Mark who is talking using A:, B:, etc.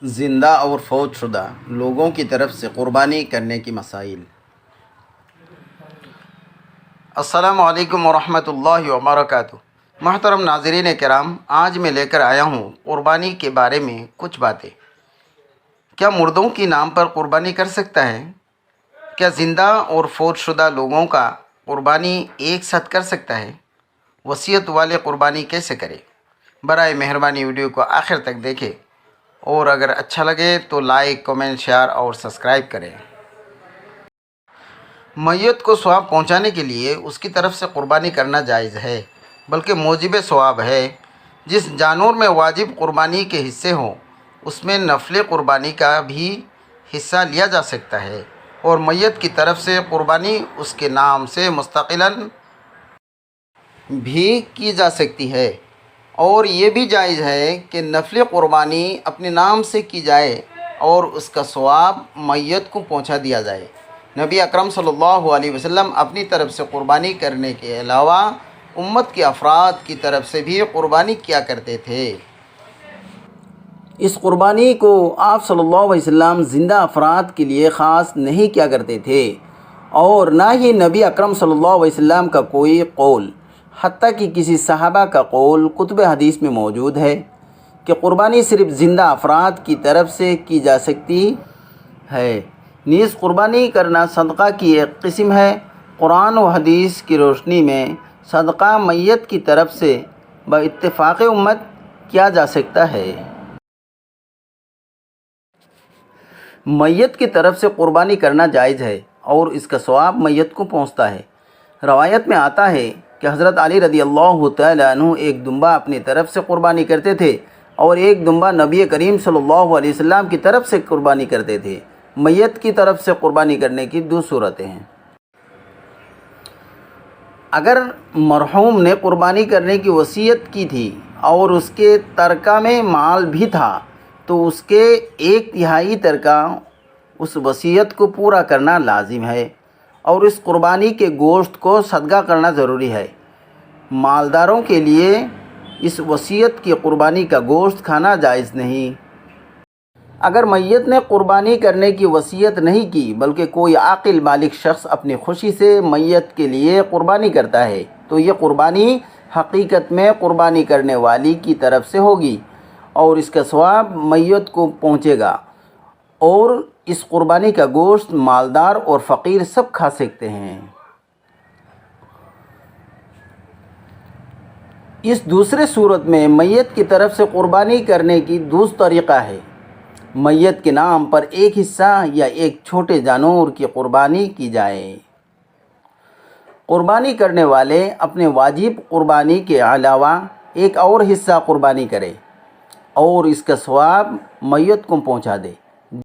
A: زندہ اور فوت شدہ لوگوں کی طرف سے قربانی کرنے کی مسائل۔ السلام علیکم ورحمۃ اللہ وبرکاتہ۔ محترم ناظرین کرام، آج میں لے کر آیا ہوں قربانی کے بارے میں کچھ باتیں۔ کیا مردوں کے نام پر قربانی کر سکتا ہے؟ کیا زندہ اور فوت شدہ لوگوں کا قربانی ایک ساتھ کر سکتا ہے؟ وصیت والے قربانی کیسے کرے؟ برائے مہربانی ویڈیو کو آخر تک دیکھیں، اور اگر اچھا لگے تو لائک، کمنٹ، شیئر اور سبسکرائب کریں۔ میت کو ثواب پہنچانے کے لیے اس کی طرف سے قربانی کرنا جائز ہے، بلکہ موجب ثواب ہے۔ جس جانور میں واجب قربانی کے حصے ہوں اس میں نفل قربانی کا بھی حصہ لیا جا سکتا ہے، اور میت کی طرف سے قربانی اس کے نام سے مستقلاً بھی کی جا سکتی ہے، اور یہ بھی جائز ہے کہ نفل قربانی اپنے نام سے کی جائے اور اس کا ثواب میت کو پہنچا دیا جائے۔ نبی اکرم صلی اللہ علیہ وسلم اپنی طرف سے قربانی کرنے کے علاوہ امت کے افراد کی طرف سے بھی قربانی کیا کرتے تھے۔ اس قربانی کو آپ صلی اللہ علیہ وسلم زندہ افراد کے لیے خاص نہیں کیا کرتے تھے، اور نہ ہی نبی اکرم صلی اللہ علیہ وسلم کا کوئی قول، حتیٰ کہ کسی صحابہ کا قول کتب حدیث میں موجود ہے کہ قربانی صرف زندہ افراد کی طرف سے کی جا سکتی ہے۔ نیز قربانی کرنا صدقہ کی ایک قسم ہے۔ قرآن و حدیث کی روشنی میں صدقہ میت کی طرف سے باتفاق امت کیا جا سکتا ہے۔ میت کی طرف سے قربانی کرنا جائز ہے اور اس کا ثواب میت کو پہنچتا ہے۔ روایت میں آتا ہے کہ حضرت علی رضی اللہ تعالیٰ عنہ ایک دمبا اپنی طرف سے قربانی کرتے تھے اور ایک دمبا نبی کریم صلی اللہ علیہ وسلم کی طرف سے قربانی کرتے تھے۔ میت کی طرف سے قربانی کرنے کی دو صورتیں ہیں۔ اگر مرحوم نے قربانی کرنے کی وصیت کی تھی اور اس کے ترکہ میں مال بھی تھا تو اس کے 1/3 ترکہ اس وصیت کو پورا کرنا لازم ہے، اور اس قربانی کے گوشت کو صدقہ کرنا ضروری ہے۔ مالداروں کے لیے اس وصیت کی قربانی کا گوشت کھانا جائز نہیں۔ اگر میت نے قربانی کرنے کی وصیت نہیں کی بلکہ کوئی عاقل بالغ شخص اپنی خوشی سے میت کے لیے قربانی کرتا ہے تو یہ قربانی حقیقت میں قربانی کرنے والی کی طرف سے ہوگی، اور اس کا ثواب میت کو پہنچے گا، اور اس قربانی کا گوشت مالدار اور فقیر سب کھا سکتے ہیں۔ اس دوسرے صورت میں میت کی طرف سے قربانی کرنے کی دوسرا طریقہ ہے۔ میت کے نام پر ایک حصہ یا ایک چھوٹے جانور کی قربانی کی جائے۔ قربانی کرنے والے اپنے واجب قربانی کے علاوہ ایک اور حصہ قربانی کرے اور اس کا ثواب میت کو پہنچا دے۔